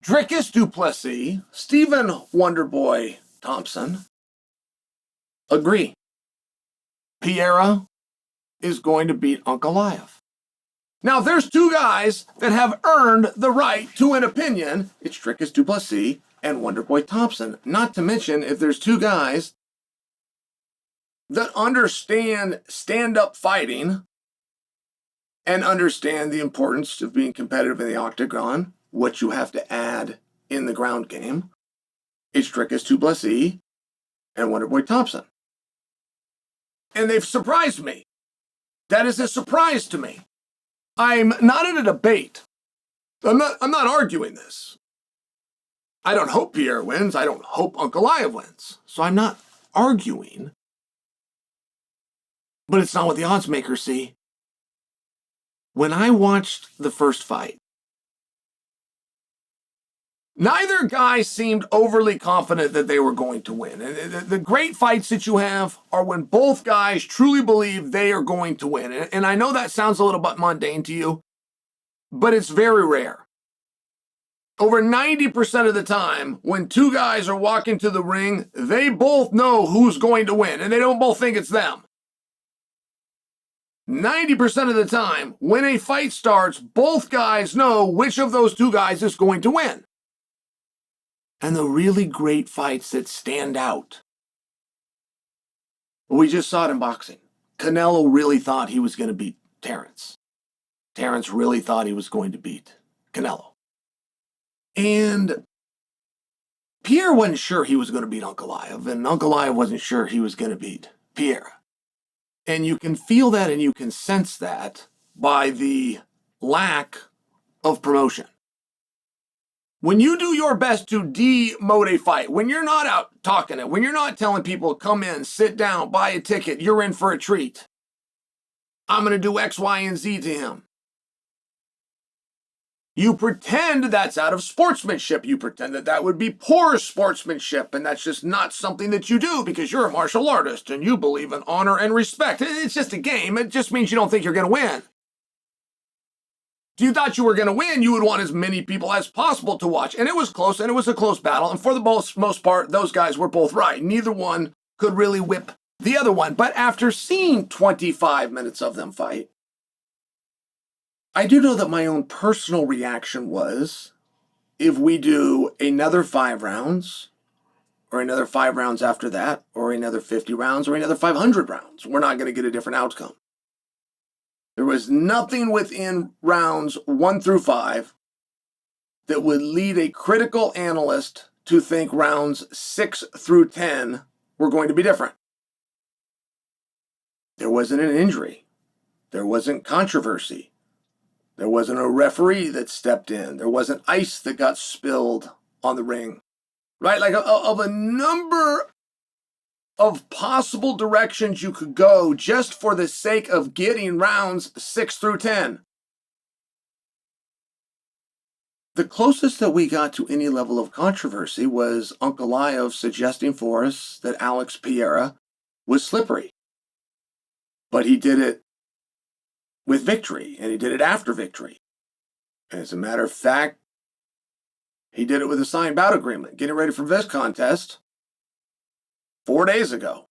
Dricus du Plessis, Stephen Wonderboy Thompson agree. Pereira is going to beat Ankalaev. Now, if there's two guys that have earned the right to an opinion, it's Dricus du Plessis and Wonderboy Thompson. Not to mention, if there's two guys that understand stand-up fighting and understand the importance of being competitive in the octagon, what you have to add in the ground game, it's Dricus du Plessis and Wonderboy Thompson. And they've surprised me. That is a surprise to me. I'm not in a debate. I'm not arguing this. I don't hope Pierre wins. I don't hope Ankalaev wins. So I'm not arguing. But it's not what the odds makers see. When I watched the first fight, neither guy seemed overly confident that they were going to win. The great fights that you have are when both guys truly believe they are going to win. And I know that sounds a little bit mundane to you, but it's very rare. Over 90% of the time, when two guys are walking to the ring, they both know who's going to win, and they don't both think it's them. 90% of the time, when a fight starts, both guys know which of those two guys is going to win. And the really great fights that stand out. We just saw it in boxing. Canelo really thought he was going to beat Terrence. Terrence really thought he was going to beat Canelo. And Pierre wasn't sure he was going to beat Ankalaev, and Ankalaev wasn't sure he was going to beat Pierre. And you can feel that and you can sense that by the lack of promotion. When you do your best to demote a fight, when you're not out talking it, when you're not telling people, come in, sit down, buy a ticket, you're in for a treat. I'm going to do X, Y, and Z to him. You pretend that's out of sportsmanship. You pretend that that would be poor sportsmanship, and that's just not something that you do because you're a martial artist and you believe in honor and respect. It's just a game. It just means you don't think you're going to win. If you thought you were going to win, you would want as many people as possible to watch. And it was close, and it was a close battle. And for the most part, those guys were both right. Neither one could really whip the other one. But after seeing 25 minutes of them fight, I do know that my own personal reaction was, if we do another 5 rounds, or another 5 rounds after that, or another 50 rounds, or another 500 rounds, we're not going to get a different outcome. There was nothing within rounds 1 through 5 that would lead a critical analyst to think rounds 6 through 10 were going to be different. There wasn't an injury. There wasn't controversy. There wasn't a referee that stepped in. There wasn't ice that got spilled on the ring. Right? Like of a number of possible directions you could go just for the sake of getting rounds 6 through 10. The closest that we got to any level of controversy was Ankalaev suggesting for us that Alex Pereira was slippery. But he did it with victory, and he did it after victory. And as a matter of fact, he did it with a signed bout agreement, getting ready for this contest 4 days ago.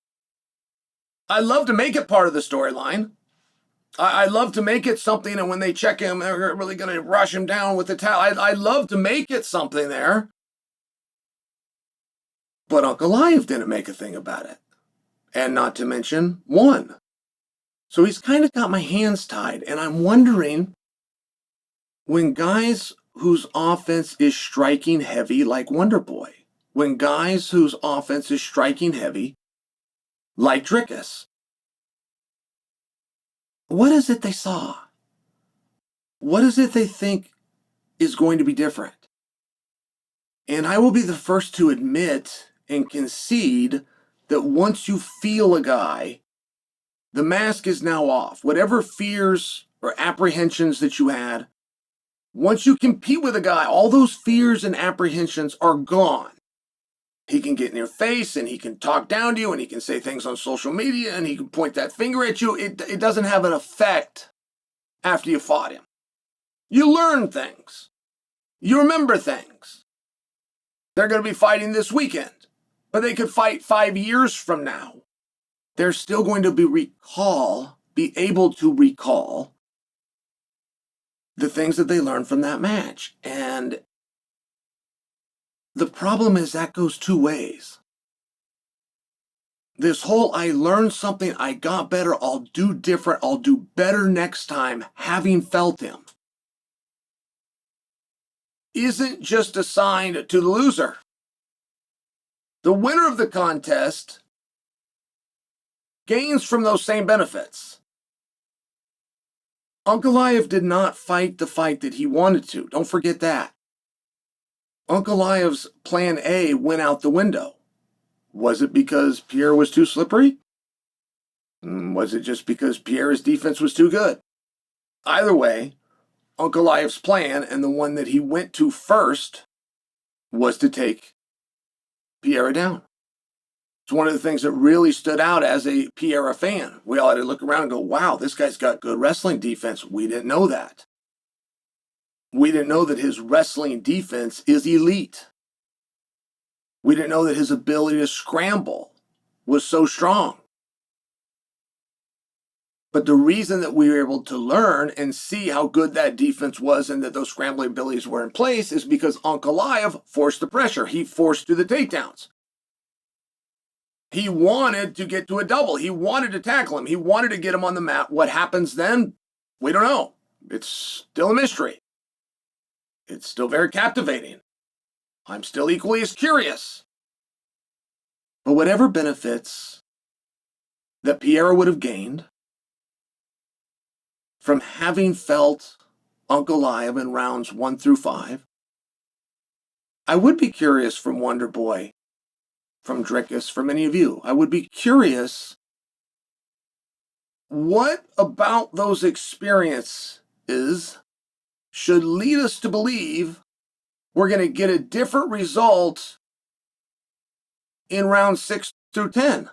I love to make it part of the storyline. I love to make it something, and when they check him, they're really going to rush him down with the towel. I love to make it something there. But Ankalaev didn't make a thing about it. And not to mention, won. So he's kind of got my hands tied, and I'm wondering, when guys whose offense is striking heavy like Wonderboy, when guys whose offense is striking heavy like Dricus, what is it they saw? What is it they think is going to be different? And I will be the first to admit and concede that once you feel a guy, the mask is now off. Whatever fears or apprehensions that you had, once you compete with a guy, all those fears and apprehensions are gone. He can get in your face and he can talk down to you and he can say things on social media and he can point that finger at you. It doesn't have an effect after you fought him. You learn things. You remember things. They're going to be fighting this weekend, but they could fight 5 years from now. They're still going to be able to recall the things that they learned from that match. And the problem is that goes two ways. This whole I learned something, I got better, I'll do different, I'll do better next time, having felt him, isn't just assigned to the loser. The winner of the contest gains from those same benefits. Ankalaev did not fight the fight that he wanted to. Don't forget that. Ankalaev's plan A went out the window. Was it because Pierre was too slippery? Was it just because Pierre's defense was too good? Either way, Ankalaev's plan, and the one that he went to first, was to take Pierre down. It's one of the things that really stood out as a Pierre fan. We all had to look around and go, wow, this guy's got good wrestling defense. We didn't know that. We didn't know that his wrestling defense is elite. We didn't know that his ability to scramble was so strong. But the reason that we were able to learn and see how good that defense was and that those scrambling abilities were in place is because Ankalaev forced the pressure. He forced through the takedowns. He wanted to get to a double. He wanted to tackle him. He wanted to get him on the mat. What happens then? We don't know. It's still a mystery. It's still very captivating. I'm still equally as curious. But whatever benefits that Pierre would have gained from having felt Ankalaev in rounds 1 through 5, I would be curious from Wonder Boy, from Drickus, from any of you. I would be curious, what about those experiences should lead us to believe we're going to get a different result in round 6 through 10?